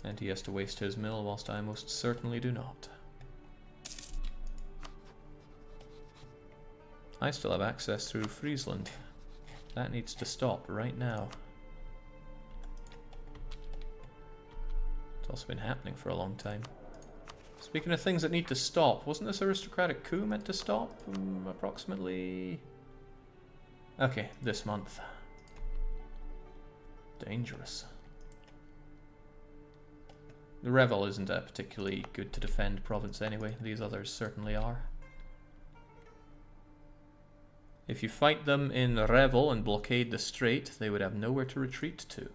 And he has to waste his mill, whilst I most certainly do not. I still have access through Friesland. That needs to stop right now. It's also been happening for a long time. Speaking of things that need to stop, wasn't this aristocratic coup meant to stop? Approximately... Okay, this month. Dangerous. The Revel isn't a particularly good to defend province anyway. These others certainly are. If you fight them in Revel and blockade the strait, they would have nowhere to retreat to.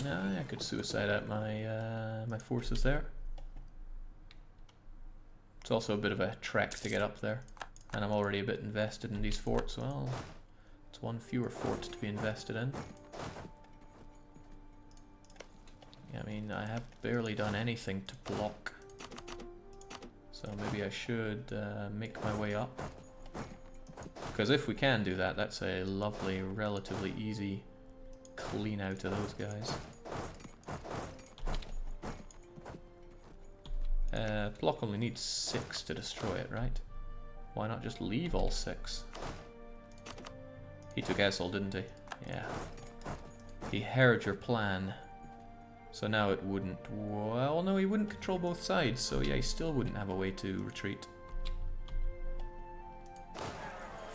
I could suicide out my forces there. It's also a bit of a trek to get up there, and I'm already a bit invested in these forts. Well, it's one fewer fort to be invested in. I mean, I have barely done anything to block, so maybe I should make my way up. Because if we can do that, that's a lovely, relatively easy clean out of those guys. Block only needs 6 to destroy it, right? Why not just leave all 6? He took Essel, didn't he? Yeah. He heard your plan. So now it wouldn't... Well, no, he wouldn't control both sides, so yeah, he still wouldn't have a way to retreat.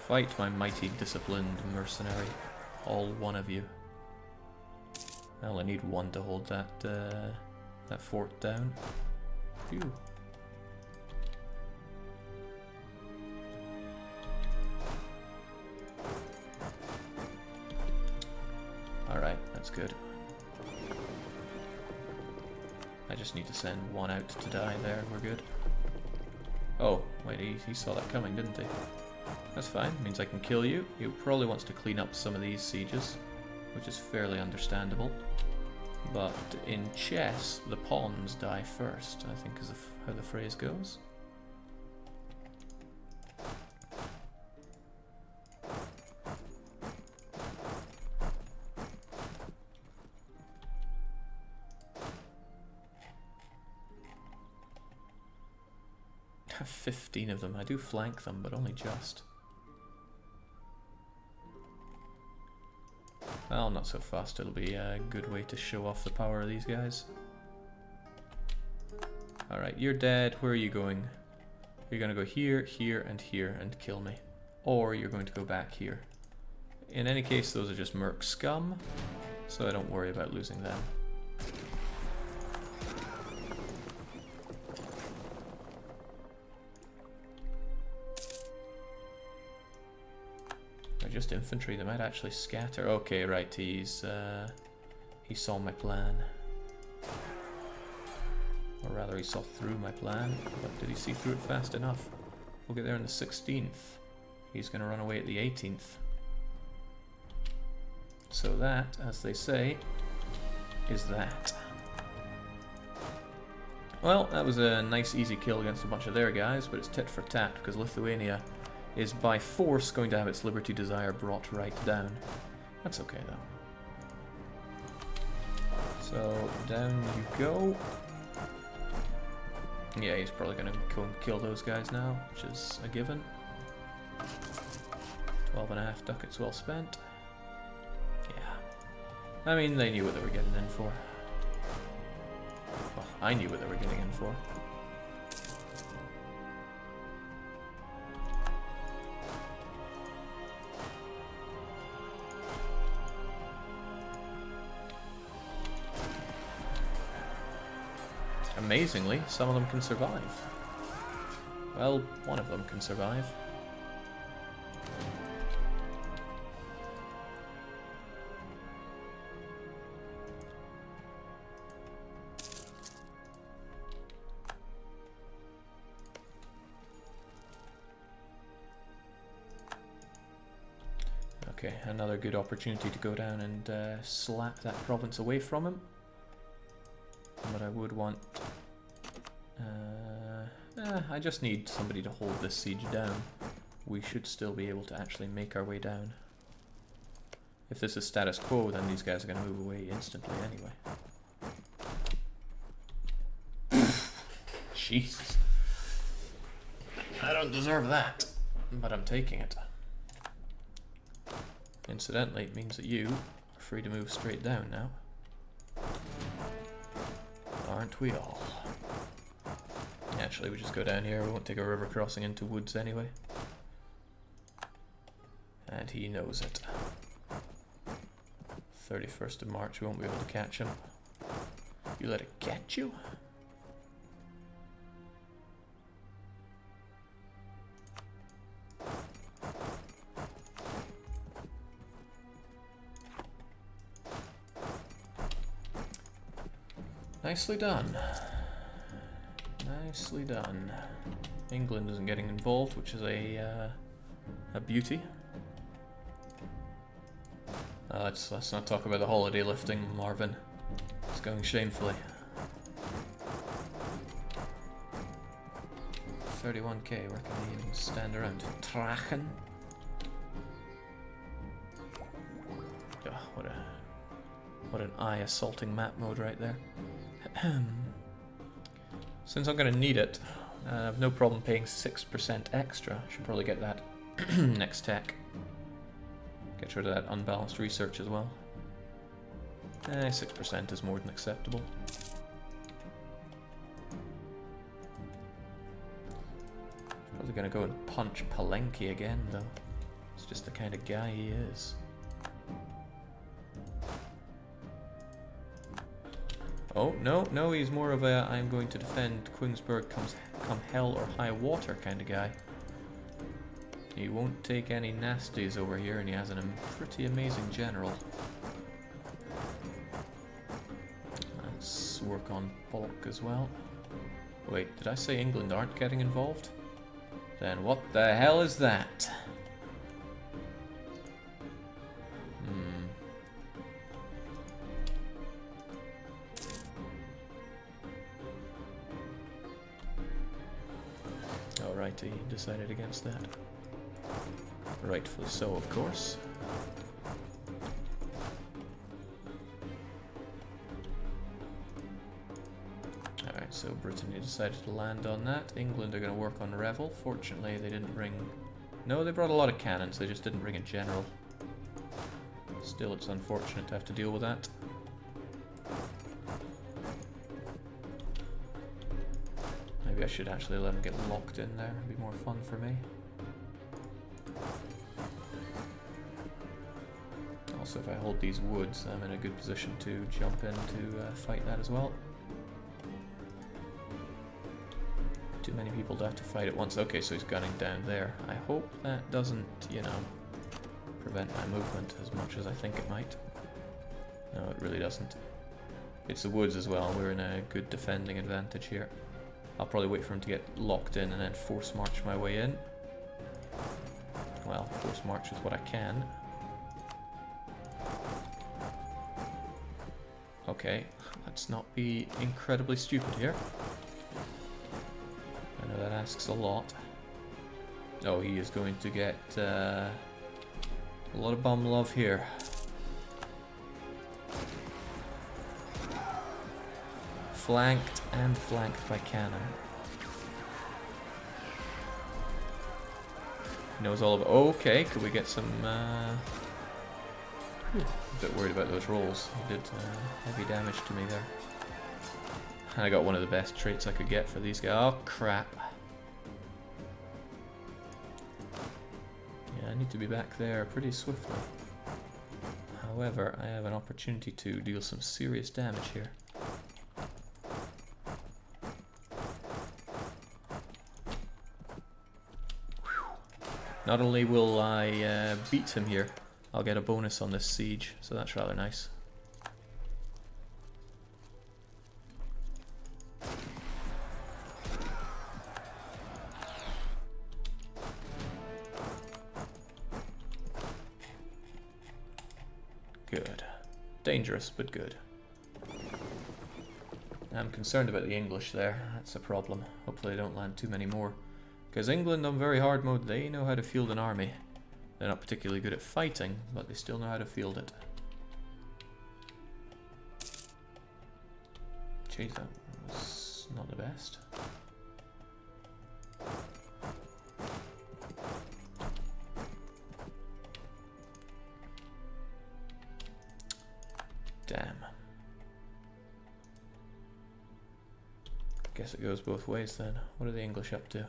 Fight, my mighty, disciplined mercenary. All one of you. I only need 1 to hold that fort down. Phew. Alright, that's good. I just need to send 1 out to die there, we're good. Oh, wait, he saw that coming, didn't he? That's fine, means I can kill you. He probably wants to clean up some of these sieges, which is fairly understandable. But in chess, the pawns die first, I think is how the phrase goes. I have 15 of them. I do flank them, but only just. Well, not so fast. It'll be a good way to show off the power of these guys. Alright, you're dead. Where are you going? You're going to go here, here, and kill me. Or you're going to go back here. In any case, those are just merc scum, so I don't worry about losing them. Just infantry, they might actually scatter. Okay, right, he saw my plan. Or rather, he saw through my plan, but did he see through it fast enough? We'll get there on the 16th. He's going to run away at the 18th. So that, as they say, is that. Well, that was a nice easy kill against a bunch of their guys, but it's tit for tat because Lithuania is by force going to have its liberty desire brought right down. That's okay though. So down you go. Yeah, he's probably going to go and kill those guys now, which is a given. 12.5 ducats well spent. Yeah. I mean, they knew what they were getting in for. Well, I knew what they were getting in for. Amazingly, some of them can survive. Well, one of them can survive. Okay, another good opportunity to go down and slap that province away from him. But I would want... I just need somebody to hold this siege down. We should still be able to actually make our way down. If this is status quo, then these guys are going to move away instantly anyway. Jesus. I don't deserve that, but I'm taking it. Incidentally, it means that you are free to move straight down now. Aren't we all? Actually, we just go down here. We won't take a river crossing into woods anyway. And he knows it. 31st of March, we won't be able to catch him. You let it catch you? Nicely done. Nicely done. England isn't getting involved, which is a beauty. Let's not talk about the holiday lifting, Marvin. It's going shamefully. 31k, where can they even stand around? Trachen? Oh, what an eye assaulting map mode right there. Since I'm going to need it, I have no problem paying 6% extra. Should probably get that next tech. Get rid of that unbalanced research as well. 6% is more than acceptable. Probably going to go and punch Palenque again, though. It's just the kind of guy he is. Oh, no, he's more of a I'm going to defend Queensburg come hell or high water kind of guy. He won't take any nasties over here, and he has a pretty amazing general. Let's work on Polk as well. Wait, did I say England aren't getting involved? Then what the hell is that? Alright, he decided against that. Rightfully so, of course. Alright, so Brittany decided to land on that. England are going to work on Revel. Fortunately, they didn't bring... No, they brought a lot of cannons, they just didn't bring a general. Still, it's unfortunate to have to deal with that. Maybe I should actually let them get locked in there. It'd be more fun for me. Also, if I hold these woods, I'm in a good position to jump in to fight that as well. Too many people to have to fight at once. Okay, so he's gunning down there. I hope that doesn't, you know, prevent my movement as much as I think it might. No, it really doesn't. It's the woods as well. We're in a good defending advantage here. I'll probably wait for him to get locked in and then force march my way in. Well, force march is what I can. Okay, let's not be incredibly stupid here. I know that asks a lot. Oh, he is going to get a lot of bum love here. Flanked and flanked by cannon. He knows all of it. Okay, could we get some... A bit worried about those rolls. He did heavy damage to me there. And I got one of the best traits I could get for these guys. Oh, crap. Yeah, I need to be back there pretty swiftly. However, I have an opportunity to deal some serious damage here. Not only will I beat him here, I'll get a bonus on this siege, so that's rather nice. Good. Dangerous, but good. I'm concerned about the English there. That's a problem. Hopefully they don't land too many more. Because England on very hard mode, they know how to field an army. They're not particularly good at fighting, but they still know how to field it. Jeez, that was not the best. Damn. Guess it goes both ways then. What are the English up to?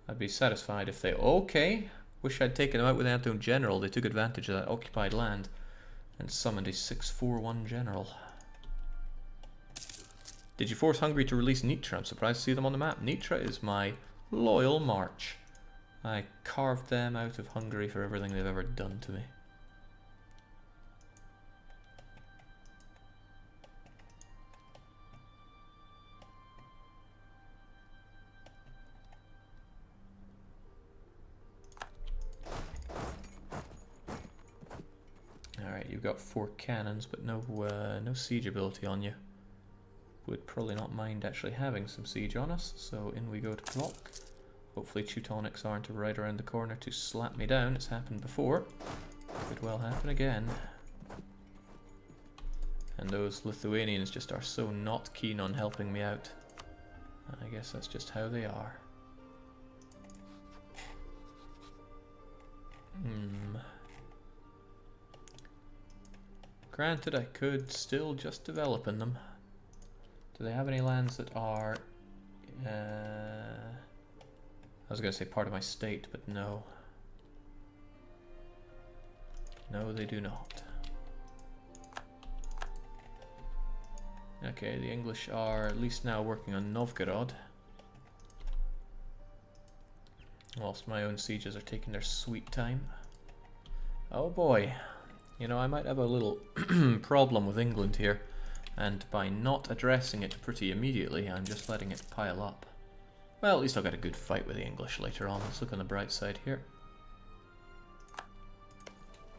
I'd be satisfied if they... Okay! Wish I'd taken them out with the Anton General. They took advantage of that occupied land and summoned a 641 general. Did you force Hungary to release Nitra? I'm surprised to see them on the map. Nitra is my loyal march. I carved them out of Hungary for everything they've ever done to me. Alright, you've got 4 cannons, but no siege ability on you. Would probably not mind actually having some siege on us, so in we go to block. Hopefully Teutonics aren't right around the corner to slap me down. It's happened before. Could well happen again. And those Lithuanians just are so not keen on helping me out. I guess that's just how they are. Granted, I could still just develop in them. Do they have any lands that are... I was going to say part of my state, but no. No, they do not. Okay, the English are at least now working on Novgorod. Whilst my own sieges are taking their sweet time. Oh boy. You know, I might have a little problem with England here. And by not addressing it pretty immediately, I'm just letting it pile up. Well, at least I'll get a good fight with the English later on. Let's look on the bright side here.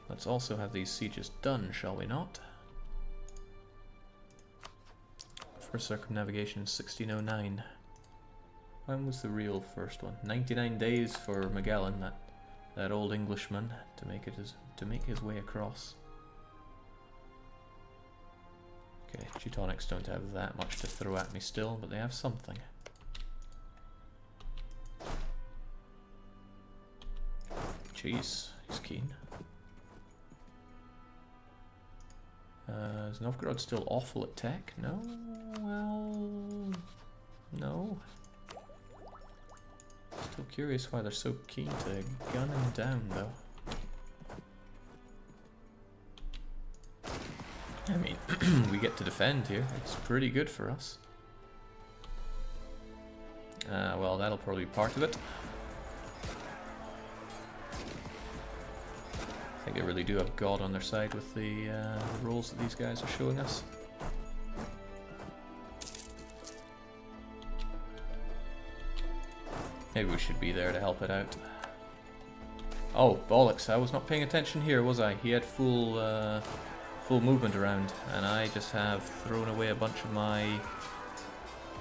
Let's also have these sieges done, shall we not? First circumnavigation, 1609. When was the real first one? 99 days for Magellan, that old Englishman, to make his way across. Okay, Teutonics don't have that much to throw at me still, but they have something. Jeez, he's keen. Is Novgorod still awful at tech? No? Well... no. Still curious why they're so keen to gun him down, though. I mean, we get to defend here. It's pretty good for us. Well, that'll probably be part of it. I think they really do have God on their side with the rolls that these guys are showing us. Maybe we should be there to help it out. Oh, bollocks, I was not paying attention here, was I? He had full movement around, and I just have thrown away a bunch of my...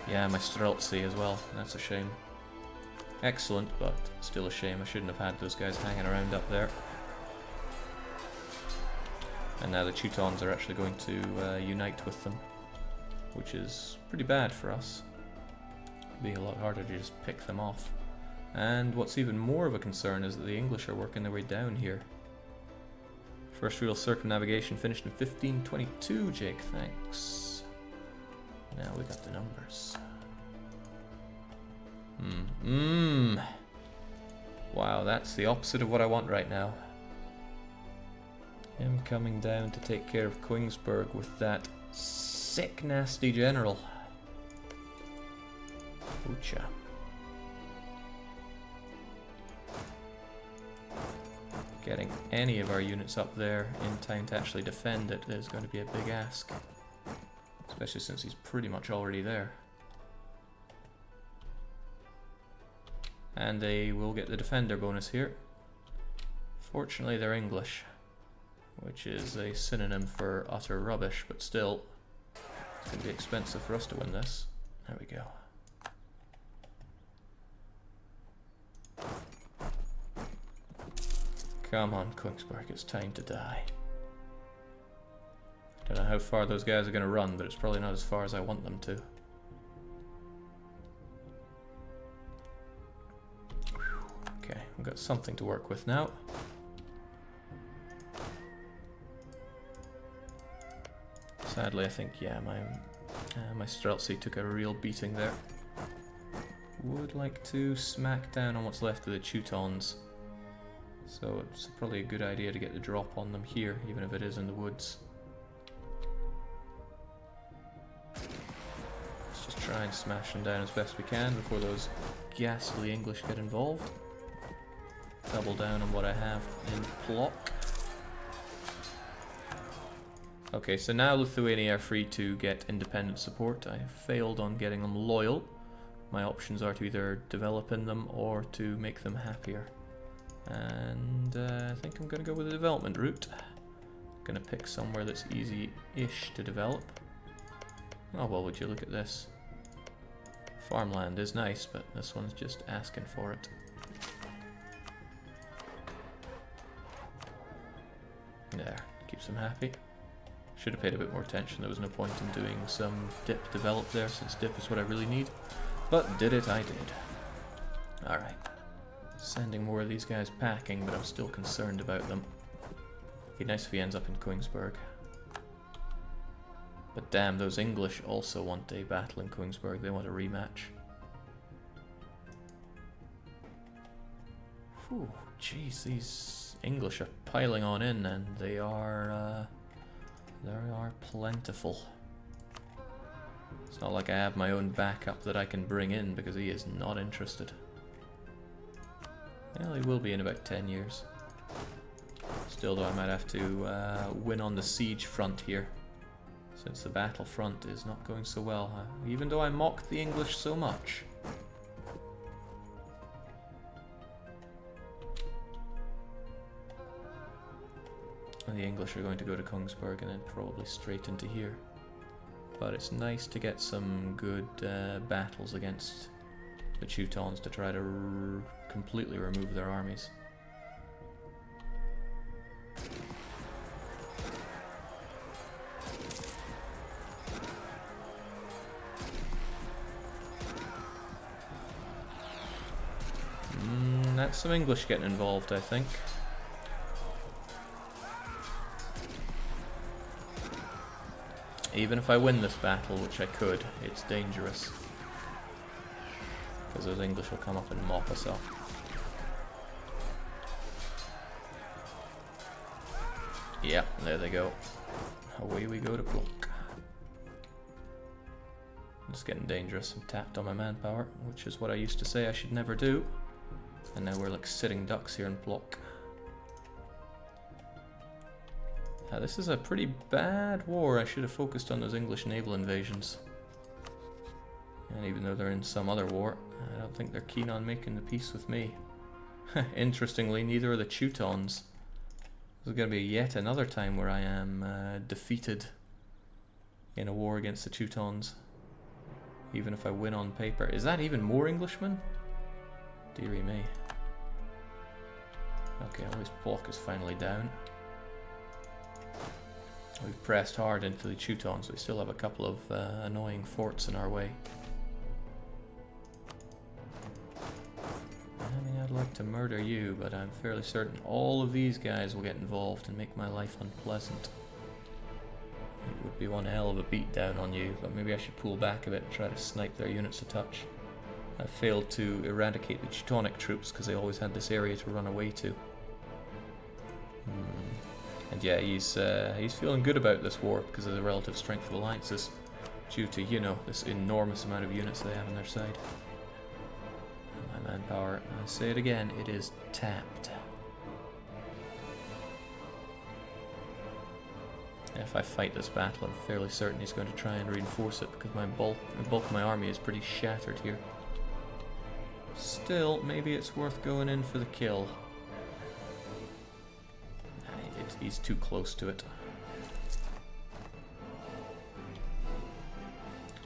yeah, my Streltsy as well. That's a shame. Excellent, but still a shame. I shouldn't have had those guys hanging around up there. And now the Teutons are actually going to unite with them, which is pretty bad for us. It'd be a lot harder to just pick them off. And what's even more of a concern is that the English are working their way down here. First real circumnavigation finished in 1522, Jake, thanks. Now we got the numbers. Wow, that's the opposite of what I want right now. Him coming down to take care of Kongsberg with that sick, nasty general. Oocha. Getting any of our units up there in time to actually defend it is going to be a big ask. Especially since he's pretty much already there. And they will get the defender bonus here. Fortunately they're English, which is a synonym for utter rubbish, but still, it's going to be expensive for us to win this. There we go. Come on, Königsberg, it's time to die. Don't know how far those guys are going to run, but it's probably not as far as I want them to. Okay, we've got something to work with now. Sadly, I think, yeah, my Streltsy took a real beating there. Would like to smack down on what's left of the Teutons. So it's probably a good idea to get the drop on them here, even if it is in the woods. Let's just try and smash them down as best we can before those ghastly English get involved. Double down on what I have in block. Okay, so now Lithuania are free to get independent support. I have failed on getting them loyal. My options are to either develop in them or to make them happier. And I think I'm going to go with the development route. Going to pick somewhere that's easy-ish to develop. Oh well, would you look at this. Farmland is nice, but this one's just asking for it. There, keeps them happy. Should have paid a bit more attention. There was no point in doing some dip develop there, since dip is what I really need. But did it, I did. Alright. Sending more of these guys packing, but I'm still concerned about them. Be nice if he ends up in Königsberg. But damn, those English also want a battle in Königsberg. They want a rematch. Whew, jeez, these English are piling on in, and they are plentiful. It's not like I have my own backup that I can bring in, because he is not interested. Well, he will be in about 10 years. Still though, I might have to win on the siege front here, since the battle front is not going so well, even though I mocked the English so much. And the English are going to go to Königsberg and then probably straight into here. But it's nice to get some good battles against the Teutons to try to completely remove their armies. That's some English getting involved, I think. Even if I win this battle, which I could, it's dangerous. Because those English will come up and mop us up. Yeah, there they go. Away we go to block. It's getting dangerous. I'm tapped on my manpower, which is what I used to say I should never do. And now we're like sitting ducks here in block. This is a pretty bad war. I should have focused on those English naval invasions. And even though they're in some other war, I don't think they're keen on making the peace with me. Interestingly, neither are the Teutons. This is going to be yet another time where I am defeated in a war against the Teutons. Even if I win on paper. Is that even more Englishmen? Dearie me. Okay, at least block is finally down. We've pressed hard into the Teutons. We still have a couple of annoying forts in our way. I mean, I'd like to murder you, but I'm fairly certain all of these guys will get involved and make my life unpleasant. It would be one hell of a beatdown on you, but maybe I should pull back a bit and try to snipe their units a touch. I failed to eradicate the Teutonic troops because they always had this area to run away to. And yeah, he's feeling good about this war because of the relative strength of alliances, due to, you know, this enormous amount of units they have on their side. And my manpower, I say it again, it is tapped. If I fight this battle, I'm fairly certain he's going to try and reinforce it because the bulk of my army is pretty shattered here. Still, maybe it's worth going in for the kill. He's too close to it.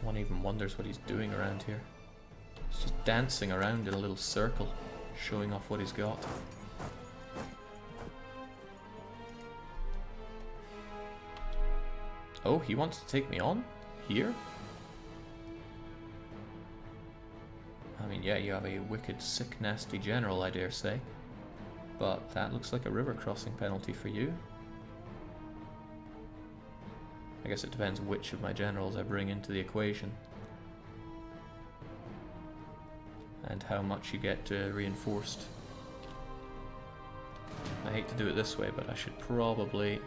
One even wonders what he's doing around here. He's just dancing around in a little circle, showing off what he's got. Oh, he wants to take me on? Here? I mean, yeah, you have a wicked, sick, nasty general, I dare say. But that looks like a river crossing penalty for you. I guess it depends which of my generals I bring into the equation. And how much you get reinforced. I hate to do it this way, but I should probably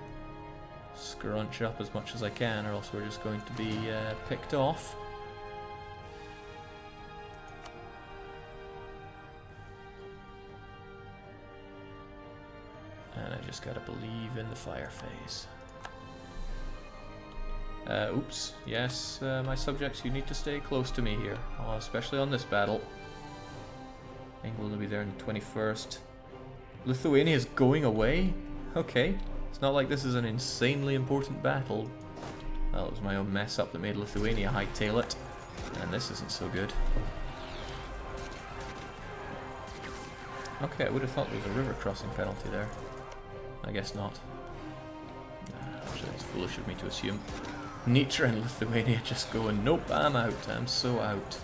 scrunch up as much as I can, or else we're just going to be picked off. And I just gotta believe in the fire phase. Oops. Yes, my subjects, you need to stay close to me here, especially on this battle. England will be there on the 21st. Lithuania is going away? Okay. It's not like this is an insanely important battle. Well, it was my own mess up that made Lithuania hightail it. And this isn't so good. Okay, I would have thought there was a river crossing penalty there. I guess not. Actually, it's foolish of me to assume. Nitra and Lithuania just going, nope, I'm out. I'm so out.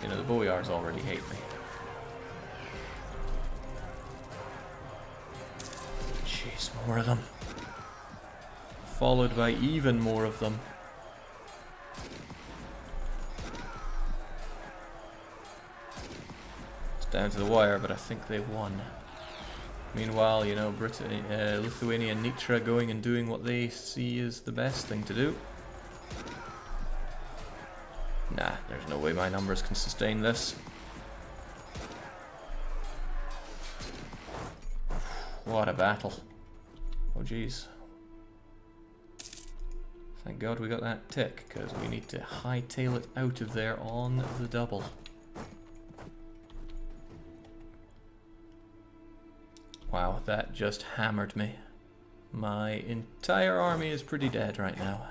You know, the Boyars already hate me. Jeez, more of them. Followed by even more of them. It's down to the wire, but I think they've won. Meanwhile, you know, Lithuania and Nitra going and doing what they see as the best thing to do. Nah, there's no way my numbers can sustain this. What a battle. Oh jeez. Thank God we got that tick, because we need to hightail it out of there on the double. Wow, that just hammered me. My entire army is pretty dead right now.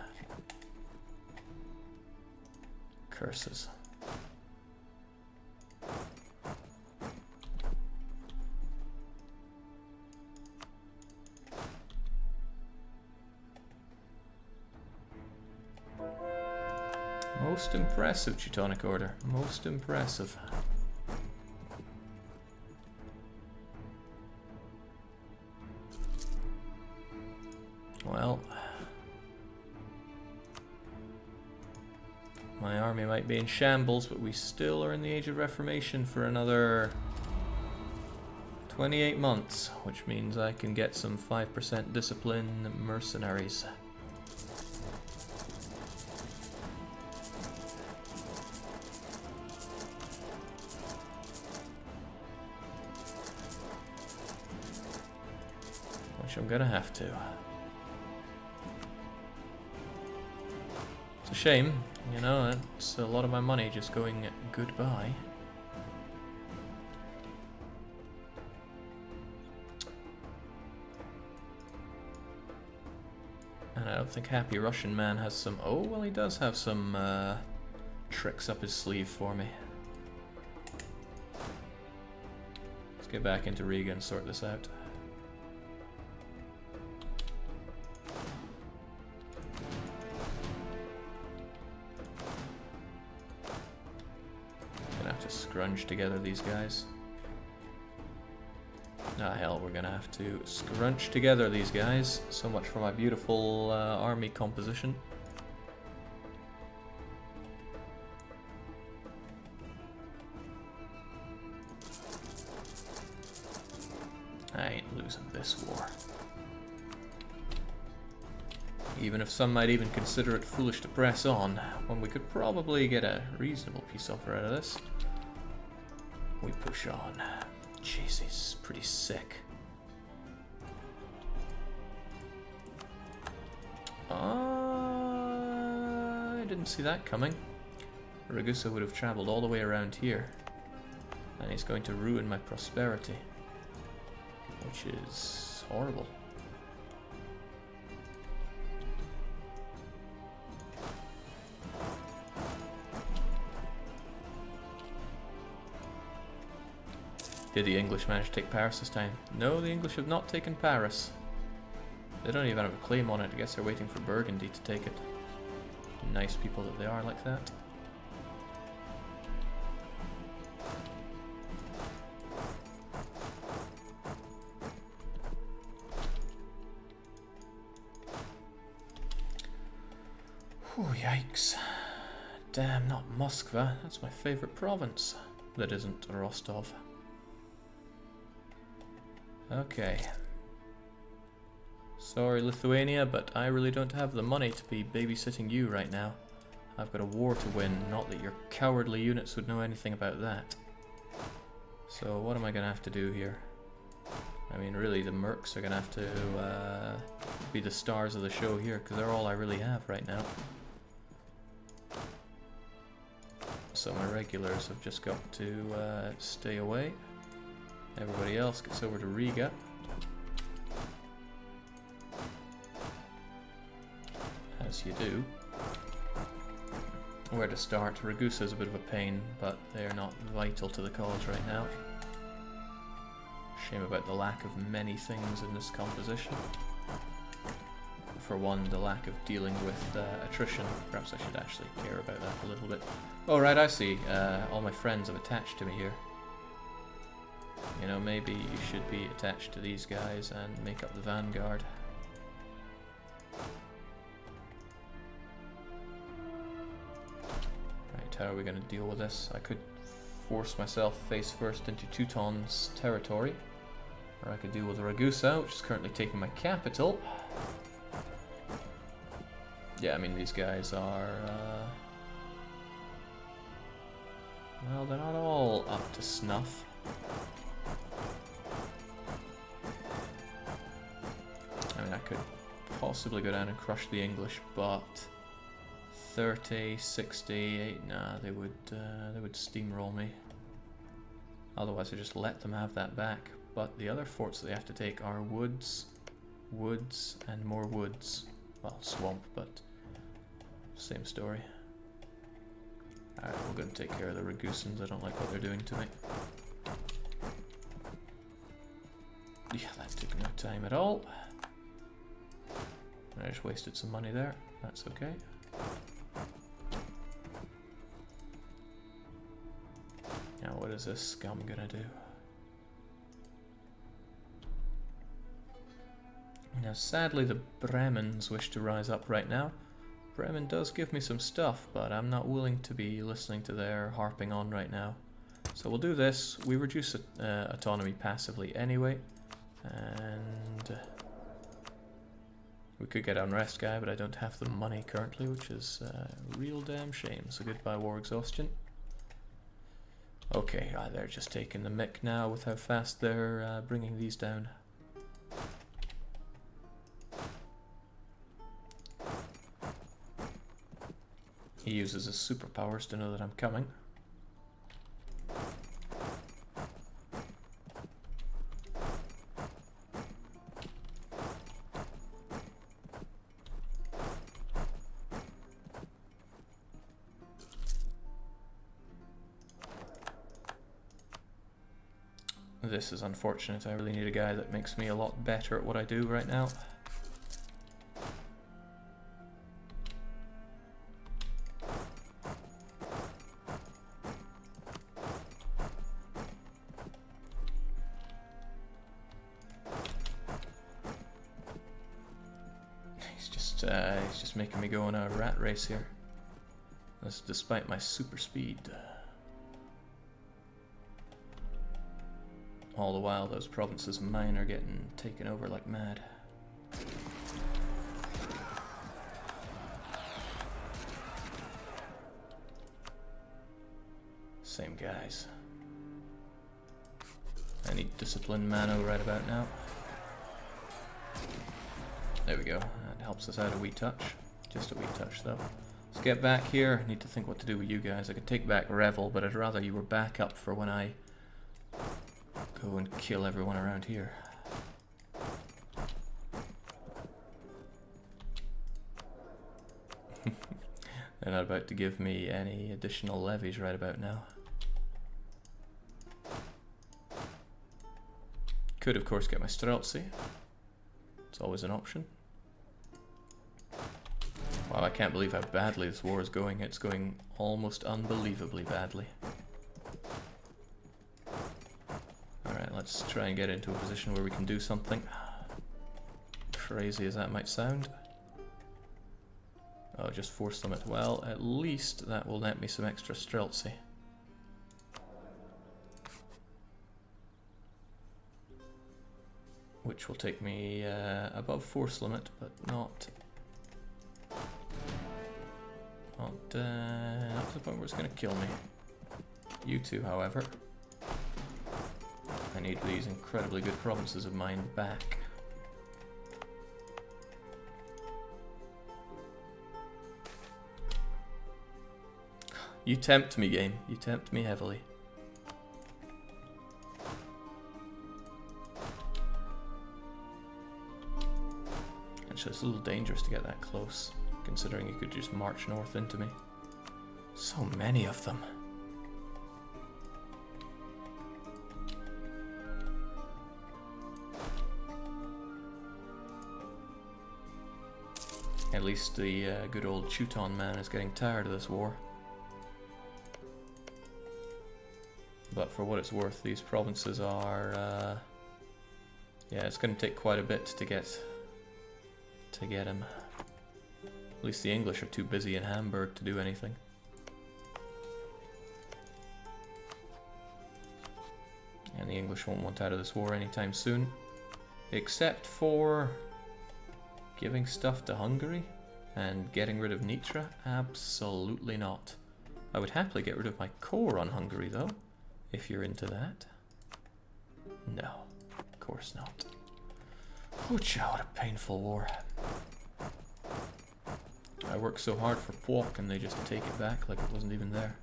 Curses. Most impressive, Teutonic Order. Most impressive. Well, my army might be in shambles, but we still are in the Age of Reformation for another 28 months, which means I can get some 5% discipline mercenaries. Which I'm gonna have to. It's a shame, you know, it's a lot of my money just going goodbye. And I don't think Happy Russian Man has some... Oh, well, he does have some tricks up his sleeve for me. Let's get back into Riga and sort this out. Scrunch together these guys. Ah hell, we're gonna have to scrunch together these guys. So much for my beautiful army composition. I ain't losing this war. Even if some might even consider it foolish to press on, when we could probably get a reasonable peace offer out of this. We push on. Jeez, he's pretty sick. I didn't see that coming. Ragusa would have traveled all the way around here. And he's going to ruin my prosperity. Which is horrible. Did the English manage to take Paris this time? No, the English have not taken Paris. They don't even have a claim on it. I guess they're waiting for Burgundy to take it. Nice people that they are like that. Oh, yikes. Damn, not Moskva. That's my favorite province. That isn't Rostov. Okay. Sorry, Lithuania, but I really don't have the money to be babysitting you right now. I've got a war to win, not that your cowardly units would know anything about that. So what am I going to have to do here? I mean, really, the mercs are going to have to be the stars of the show here, because they're all I really have right now. So my regulars have just got to stay away. Everybody else gets over to Riga. As you do. Where to start? Ragusa is a bit of a pain, but they're not vital to the cause right now. Shame about the lack of many things in this composition. For one, the lack of dealing with attrition. Perhaps I should actually care about that a little bit. Oh, right, I see. All my friends have attached to me here. You know, maybe you should be attached to these guys and make up the vanguard. Right, how are we going to deal with this? I could force myself face first into Teuton's territory. Or I could deal with Ragusa, which is currently taking my capital. Yeah, I mean, these guys are, well, they're not all up to snuff. I mean, I could possibly go down and crush the English, but 30, 60, nah, they would steamroll me. Otherwise, I just let them have that back. But the other forts that they have to take are woods, woods, and more woods. Well, swamp, but same story. Alright, we're going to take care of the Ragusans. I don't like what they're doing to me. Yeah, that took no time at all. I just wasted some money there. That's okay. Now, what is this scum gonna do? Now, sadly, the Bremens wish to rise up right now. Bremen does give me some stuff, but I'm not willing to be listening to their harping on right now. So we'll do this. We reduce autonomy passively anyway. And we could get unrest guy, but I don't have the money currently, which is a real damn shame. So goodbye war exhaustion. Okay, they're just taking the mick now with how fast they're bringing these down. He uses his superpowers to know that I'm coming. This is unfortunate. I really need a guy that makes me a lot better at what I do right now. He's just making me go on a rat race here. That's despite my super speed. All the while, those provinces of mine are getting taken over like mad. Same guys. I need disciplined mano right about now. There we go. That helps us out a wee touch. Just a wee touch, though. Let's get back here. I need to think what to do with you guys. I could take back Revel, but I'd rather you were back up for when I go and kill everyone around here. They're not about to give me any additional levies right about now. could, of course, get my Streltsy. It's always an option. Wow, I can't believe how badly this war is going. It's going almost unbelievably badly. Alright, let's try and get into a position where we can do something. Crazy as that might sound. Oh, just force them it. Well, at least that will net me some extra Streltsy. Which will take me above force limit, but not to the point where it's going to kill me. You two, however, I need these incredibly good provinces of mine back. You tempt me, game. You tempt me heavily. Actually, it's a little dangerous to get that close, considering you could just march north into me. So many of them. At least the good old Teuton man is getting tired of this war. But for what it's worth, these provinces are... yeah, it's going to take quite a bit to get him. At least the English are too busy in Hamburg to do anything. And the English won't want out of this war anytime soon. Except for giving stuff to Hungary and getting rid of Nitra? Absolutely not. I would happily get rid of my core on Hungary though, if you're into that. No, of course not. Hoocha, what a painful war. I worked so hard for Pwok and they just take it back like it wasn't even there.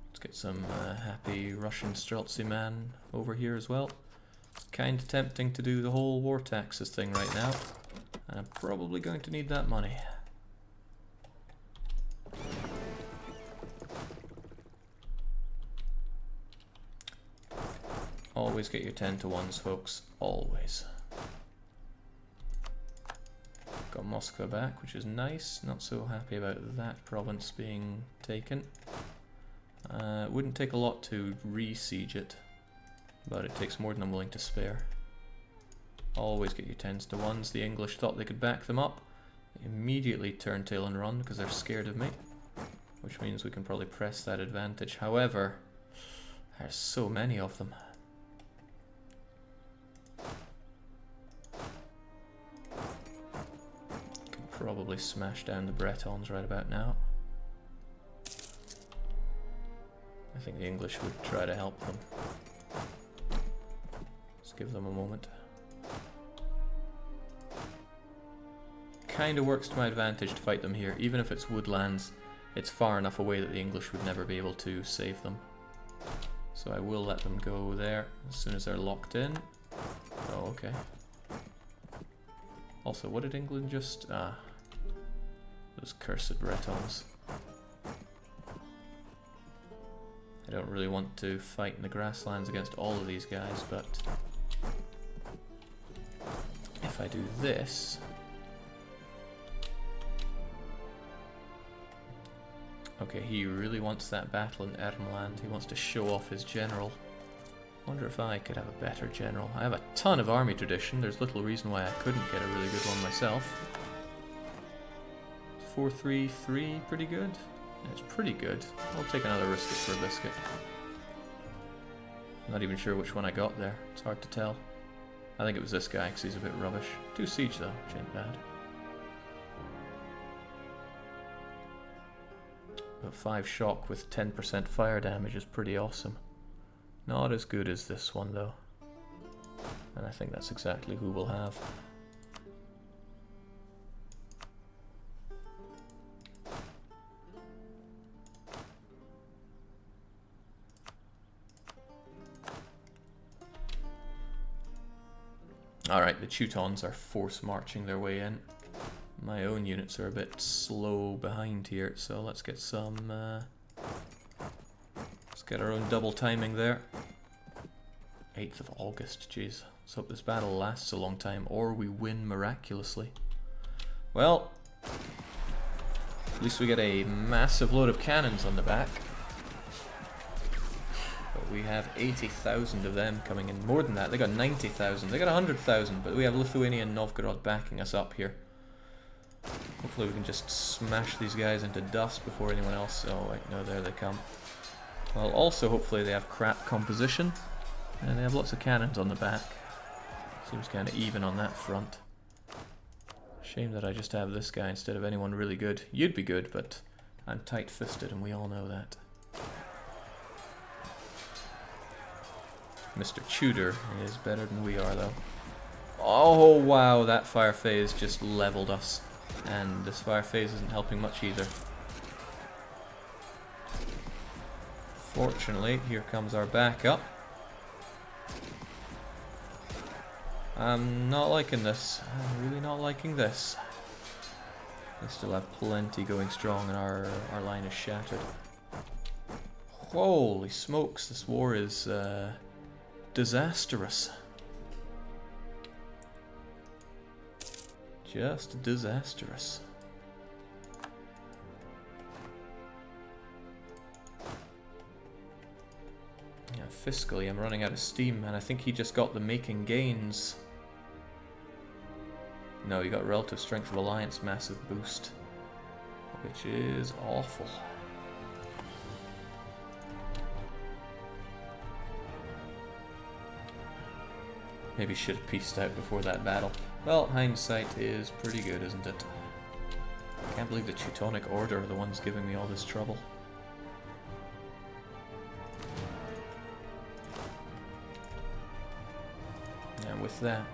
Let's get some happy Russian Streltsy man over here as well. Kinda tempting to do the whole war taxes thing right now. And I'm probably going to need that money. Always get your 10 to 1s, folks. Always. Got Moscow back, which is nice. Not so happy about that province being taken. It wouldn't take a lot to re-siege it, but it takes more than I'm willing to spare. Always get your 10s to 1s. The English thought they could back them up. They immediately turn tail and run because they're scared of me, which means we can probably press that advantage. However, there's so many of them. Probably smash down the Bretons right about now. I think the English would try to help them. Let's give them a moment. Kinda works to my advantage to fight them here. Even if it's woodlands, it's far enough away that the English would never be able to save them. So I will let them go there as soon as they're locked in. Oh, okay. Also, what did England just... those cursed Bretons. I don't really want to fight in the grasslands against all of these guys, but if I do this... Okay, he really wants that battle in Ermland. He wants to show off his general. Wonder if I could have a better general. I have a ton of army tradition. There's little reason why I couldn't get a really good one myself. 4-3-3, pretty good? Yeah, it's pretty good. I'll take another risk it for a biscuit. Not even sure which one I got there. It's hard to tell. I think it was this guy because he's a bit rubbish. 2 siege though, which ain't bad. But 5 shock with 10% fire damage is pretty awesome. Not as good as this one though. And I think that's exactly who we'll have. Alright, the Teutons are force marching their way in. My own units are a bit slow behind here, so let's get some... let's get our own double timing there. 8th of August, jeez. Let's hope this battle lasts a long time, or we win miraculously. Well, at least we get a massive load of cannons on the back. But we have 80,000 of them coming in. More than that, they got 90,000. They got 100,000, but we have Lithuania and Novgorod backing us up here. Hopefully we can just smash these guys into dust before anyone else... Oh wait, no, there they come. Well, also hopefully they have crap composition. And they have lots of cannons on the back. Seems kind of even on that front. Shame that I just have this guy instead of anyone really good. You'd be good, but I'm tight-fisted and we all know that. Mr. Tudor is better than we are, though. Oh, wow, that fire phase just leveled us. And this fire phase isn't helping much either. Fortunately, here comes our backup. I'm not liking this. I'm really not liking this. We still have plenty going strong and our line is shattered. Holy smokes, this war is disastrous. Just disastrous. Yeah, fiscally I'm running out of steam, and I think he just got the making gains. No, you got relative strength of alliance, massive boost, which is awful. Maybe should have pieced out before that battle. Well, hindsight is pretty good, isn't it? I can't believe the Teutonic Order are the ones giving me all this trouble. And with that,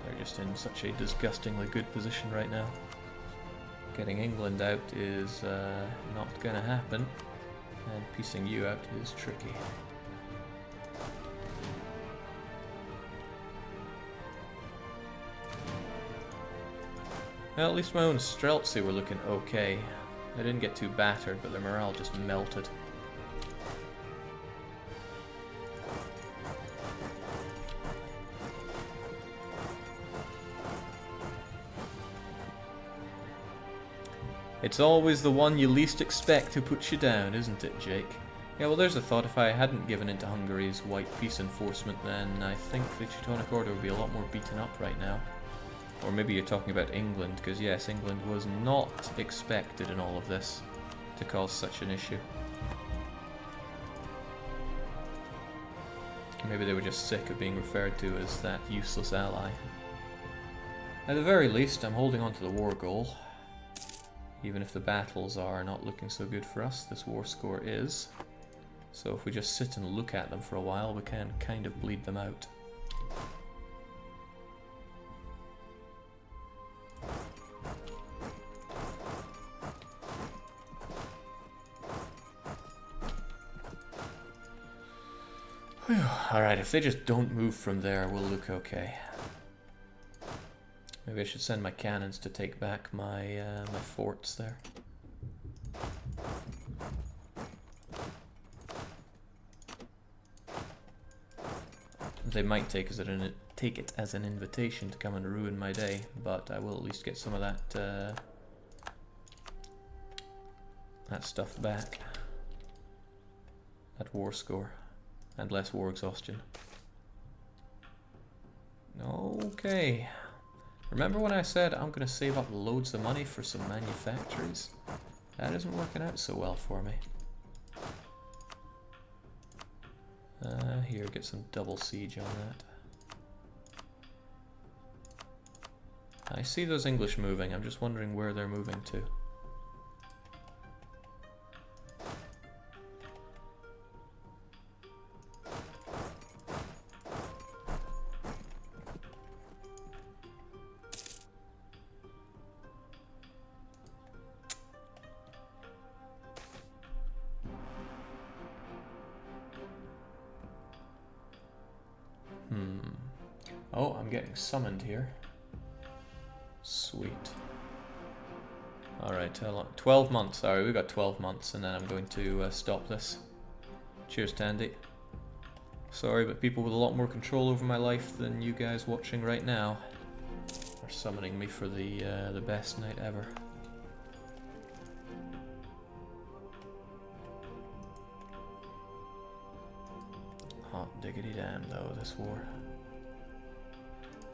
they're just in such a disgustingly good position right now. Getting England out is not going to happen, and piecing you out is tricky. Well, at least my own Streltsy were looking okay. They didn't get too battered, but their morale just melted. It's always the one you least expect who puts you down, isn't it, Jake? Yeah, well, there's a thought. If I hadn't given in to Hungary's white peace enforcement, then I think the Teutonic Order would be a lot more beaten up right now. Or maybe you're talking about England, because yes, England was not expected in all of this to cause such an issue. Maybe they were just sick of being referred to as that useless ally. At the very least, I'm holding on to the war goal. Even if the battles are not looking so good for us, this war score is. So if we just sit and look at them for a while, we can kind of bleed them out. Alright, if they just don't move from there, we'll look okay. Maybe I should send my cannons to take back my my forts there. They might take it as an invitation to come and ruin my day, but I will at least get some of that that stuff back. That war score. And less war exhaustion. Okay. Remember when I said I'm going to save up loads of money for some manufactories? That isn't working out so well for me. Here, get some double siege on that. I see those English moving. I'm just wondering where they're moving to. Oh, I'm getting summoned here. Sweet. Alright, how long? 12 months. Alright, we've got 12 months, and then I'm going to stop this. Cheers, Tandy. Sorry, but people with a lot more control over my life than you guys watching right now are summoning me for the best night ever. Hot diggity damn, though, this war.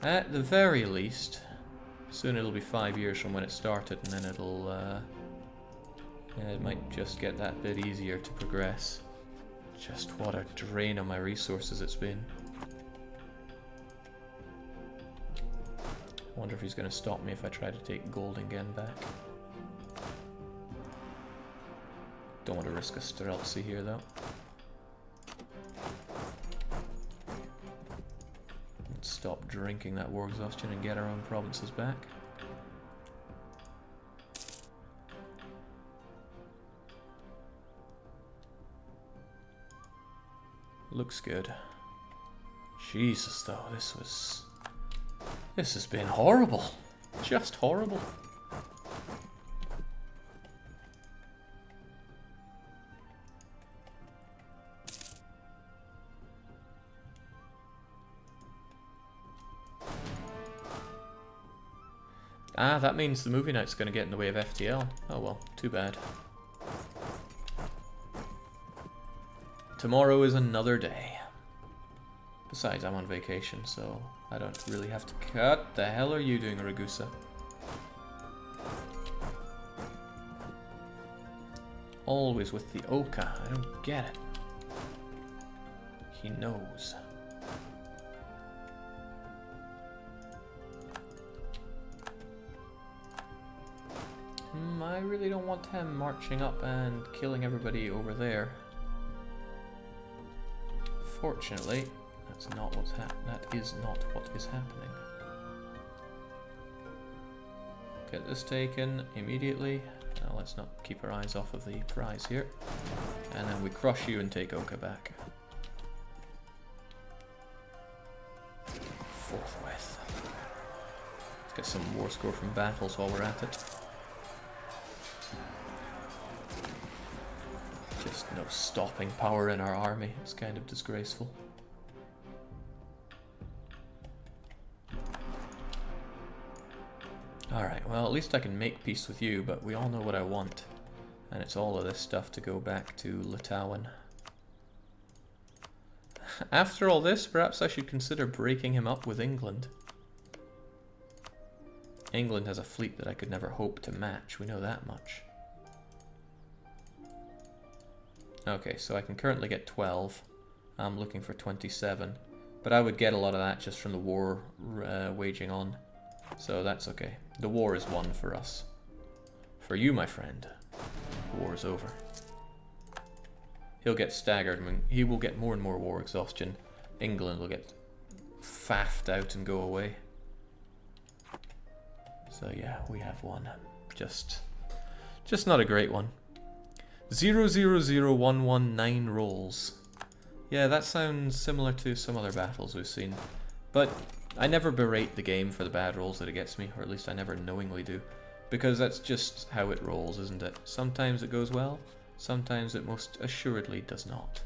At the very least, soon it'll be 5 years from when it started, and then it'll, yeah, it might just get that bit easier to progress. Just what a drain on my resources it's been. I wonder if he's going to stop me if I try to take Goldingen back. Don't want to risk a Streltsy here, though. Let's stop drinking that war exhaustion and get our own provinces back. Looks good. Jesus, though, this has been horrible. Just horrible. Ah, that means the movie night's going to get in the way of FTL. Oh well, too bad. Tomorrow is another day. Besides, I'm on vacation, so I don't really have to cut. The hell are you doing, Ragusa? Always with the Oka. I don't get it. He knows. I really don't want him marching up and killing everybody over there. Fortunately, that's not what's that is not what is happening. Get this taken immediately. Now let's not keep our eyes off of the prize here. And then we crush you and take Oka back. Forthwith. Let's get some war score from battles while we're at it. Just no stopping power in our army. It's kind of disgraceful. Alright, well at least I can make peace with you, but we all know what I want. And it's all of this stuff to go back to Litauen. After all this, perhaps I should consider breaking him up with England. England has a fleet that I could never hope to match, we know that much. Okay, so I can currently get 12. I'm looking for 27. But I would get a lot of that just from the war waging on. So that's okay. The war is won for us. For you, my friend, the war is over. He'll get staggered. I mean, he will get more and more war exhaustion. England will get faffed out and go away. So yeah, we have one. Just not a great one. 000119 rolls. Yeah, that sounds similar to some other battles we've seen. But I never berate the game for the bad rolls that it gets me, or at least I never knowingly do. Because that's just how it rolls, isn't it? Sometimes it goes well, sometimes it most assuredly does not.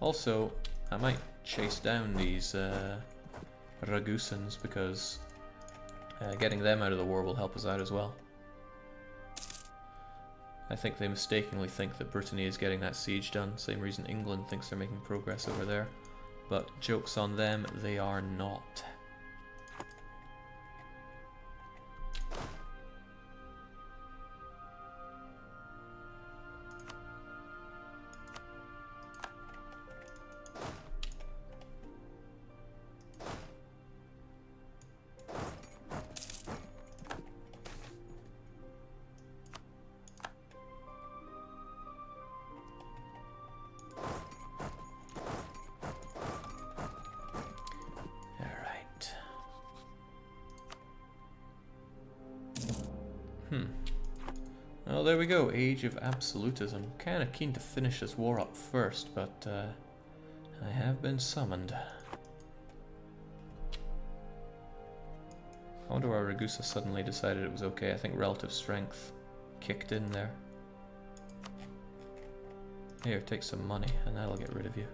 Also, I might chase down these Ragusans, because getting them out of the war will help us out as well. I think they mistakenly think that Brittany is getting that siege done, same reason England thinks they're making progress over there. But joke's on them, they are not. Well, there we go, Age of Absolutism. Kinda keen to finish this war up first, but I have been summoned. I wonder why Ragusa suddenly decided it was okay. I think relative strength kicked in there. Here, take some money, and that'll get rid of you.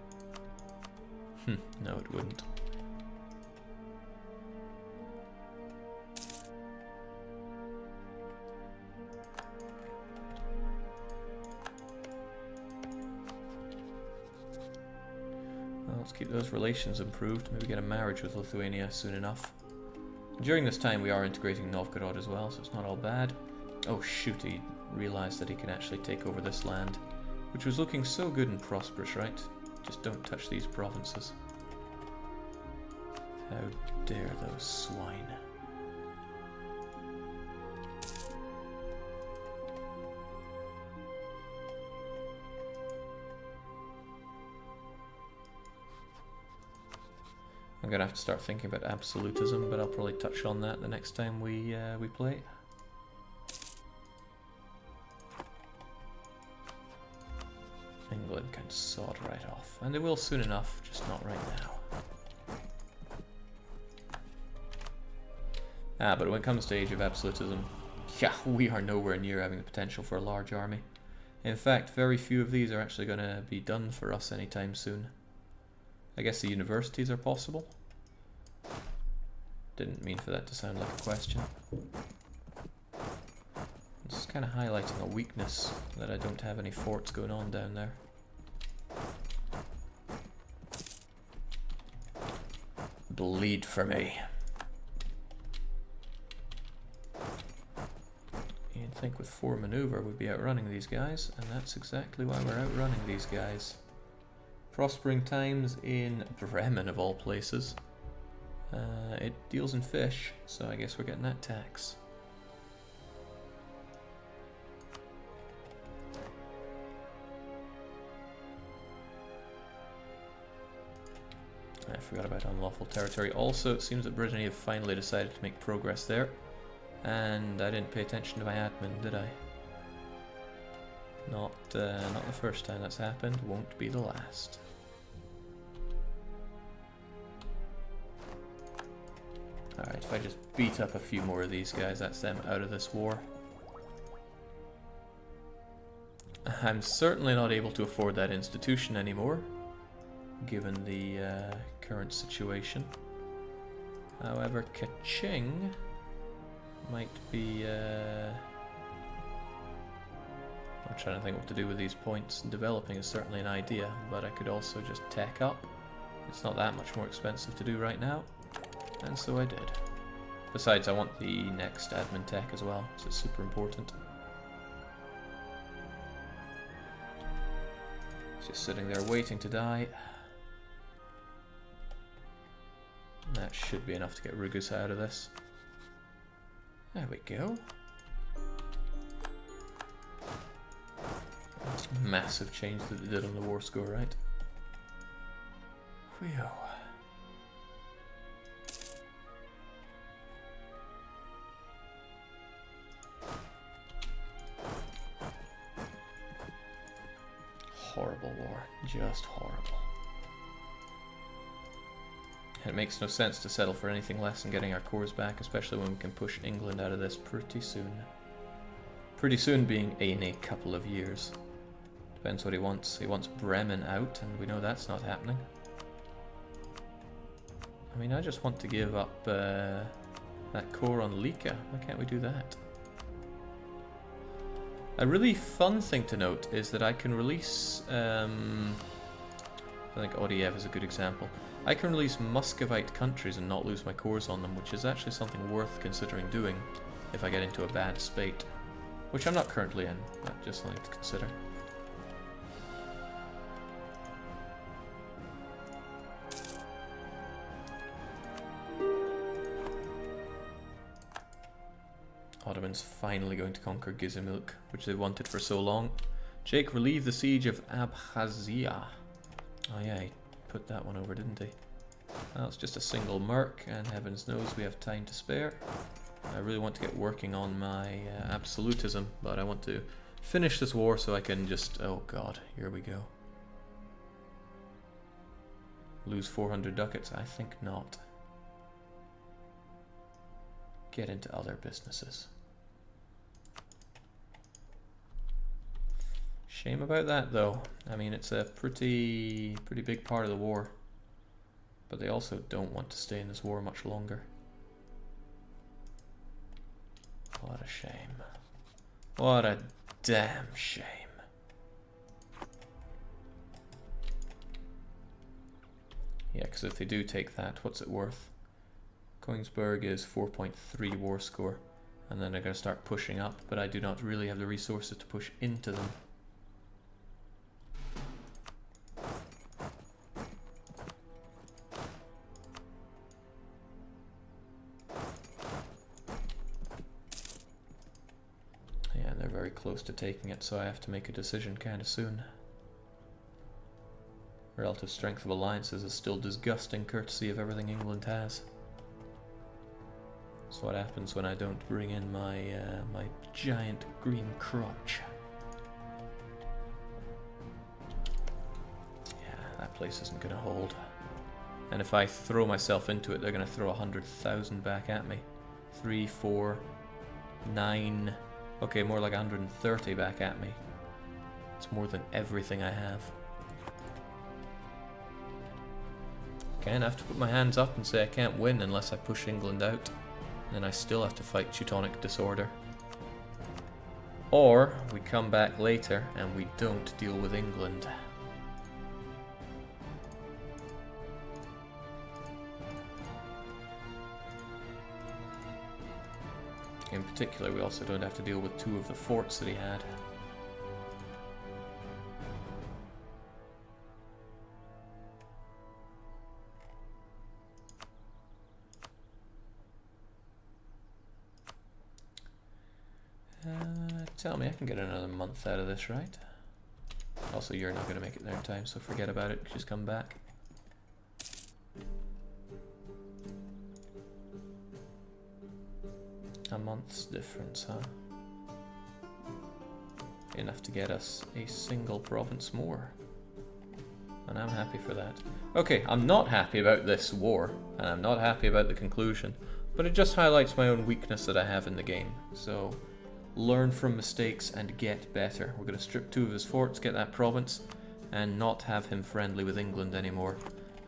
No, it wouldn't. Well, let's keep those relations improved. Maybe get a marriage with Lithuania soon enough. During this time, we are integrating Novgorod as well, so it's not all bad. Oh shoot, he realized that he can actually take over this land, which was looking so good and prosperous, right? Just don't touch these provinces. How dare those swine. I'm gonna have to start thinking about absolutism, but I'll probably touch on that the next time we play. England can sod right off, and they will soon enough, just not right now. But when it comes to Age of Absolutism, yeah, we are nowhere near having the potential for a large army. In fact, very few of these are actually going to be done for us anytime soon. I guess the universities are possible. Didn't mean for that to sound like a question. It's kind of highlighting a weakness that I don't have any forts going on down there. Bleed for me. You'd think with 4 maneuver we'd be outrunning these guys, and that's exactly why we're outrunning these guys. Prospering times in Bremen of all places. It deals in fish, so I guess we're getting that tax. I forgot about unlawful territory. Also, it seems that Brittany have finally decided to make progress there. And I didn't pay attention to my admin, did I? Not the first time that's happened, won't be the last. Alright, if I just beat up a few more of these guys, that's them out of this war. I'm certainly not able to afford that institution anymore, given the current situation. However, Kaching might be... I'm trying to think what to do with these points. Developing is certainly an idea, but I could also just tech up. It's not that much more expensive to do right now, and so I did. Besides, I want the next admin tech as well, so it's super important. It's just sitting there waiting to die. That should be enough to get Ragusa out of this. There we go. That's a massive change that they did on the war score, right? Whew. Horrible war. Just horrible. It makes no sense to settle for anything less than getting our cores back, especially when we can push England out of this pretty soon. Pretty soon being in a couple of years. Depends what he wants. He wants Bremen out, and we know that's not happening. I mean, I just want to give up that core on Lika. Why can't we do that? A really fun thing to note is that I can release... I think Odiev is a good example. I can release Muscovite countries and not lose my cores on them, which is actually something worth considering doing if I get into a bad spate. Which I'm not currently in, but just something to consider. Ottomans finally going to conquer Gizimilk, which they wanted for so long. Jake relieved the siege of Abkhazia. Oh yeah, he put that one over, didn't he? Well, it's just a single merc, and heavens knows we have time to spare. I really want to get working on my absolutism, but I want to finish this war so I can just... Oh god, here we go. Lose 400 ducats? I think not. get into other businesses. Shame about that, though. I mean, it's a pretty big part of the war. But they also don't want to stay in this war much longer. What a shame. What a damn shame. Yeah, because if they do take that, what's it worth? Koenigsberg is 4.3 war score. And then they're going to start pushing up, but I do not really have the resources to push into them. Yeah, and they're very close to taking it, so I have to make a decision kind of soon. Relative strength of alliances is still disgusting, courtesy of everything England has. So what happens when I don't bring in my my giant green crotch? Yeah, that place isn't going to hold. And if I throw myself into it, they're going to throw 100,000 back at me. 3, 4, 9... Okay, more like 130 back at me. It's more than everything I have. Again, I have to put my hands up and say I can't win unless I push England out. Then I still have to fight Teutonic disorder. Or we come back later and we don't deal with England. In particular, we also don't have to deal with 2 of the forts that he had. Tell me, I can get another month out of this, right? Also, you're not going to make it there in time, so forget about it. Just come back. A month's difference, huh? Enough to get us a single province more. And I'm happy for that. Okay, I'm not happy about this war, and I'm not happy about the conclusion, but it just highlights my own weakness that I have in the game. So, learn from mistakes and get better. We're going to strip 2 of his forts, get that province, and not have him friendly with England anymore.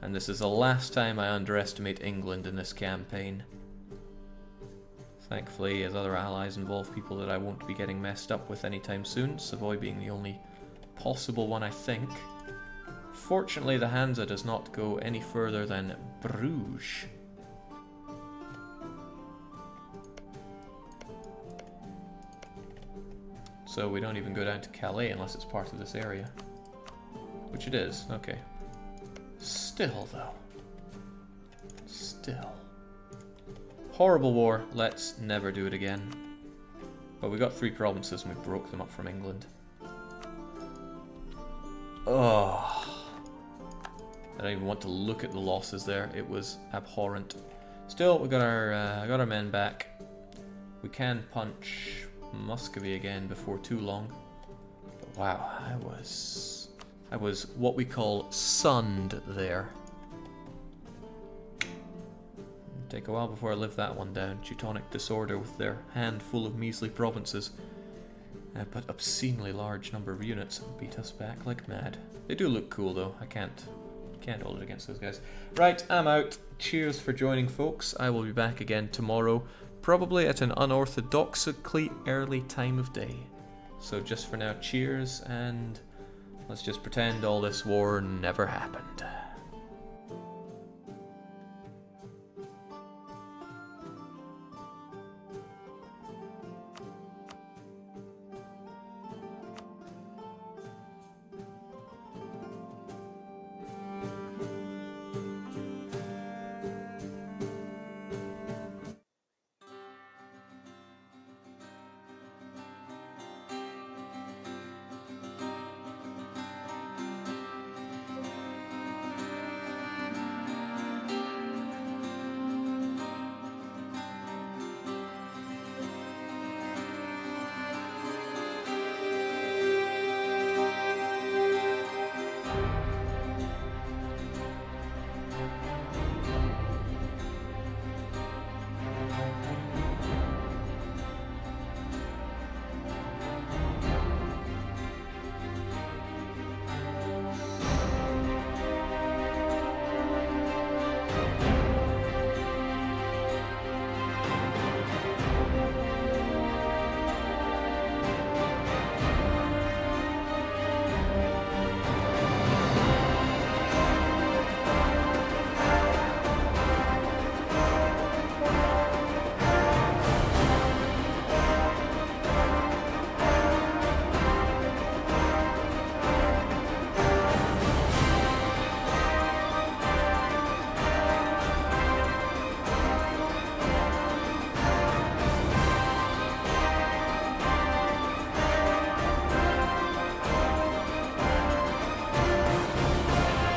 And this is the last time I underestimate England in this campaign. Thankfully, his other allies involve people that I won't be getting messed up with anytime soon, Savoy being the only possible one, I think. Fortunately, the Hansa does not go any further than Bruges. So we don't even go down to Calais unless it's part of this area. Which it is, okay. Still, though. Still. Horrible war, let's never do it again. But we got 3 provinces and we broke them up from England. Oh. I don't even want to look at the losses there, it was abhorrent. Still, we got our men back. We can punch Muscovy again before too long. But wow, I was what we call sunned there. Take a while before I live that one down. Teutonic disorder with their handful of measly provinces. But obscenely large number of units beat us back like mad. They do look cool though. I can't hold it against those guys. Right, I'm out. Cheers for joining, folks. I will be back again tomorrow, probably at an unorthodoxically early time of day. So just for now, cheers, and let's just pretend all this war never happened.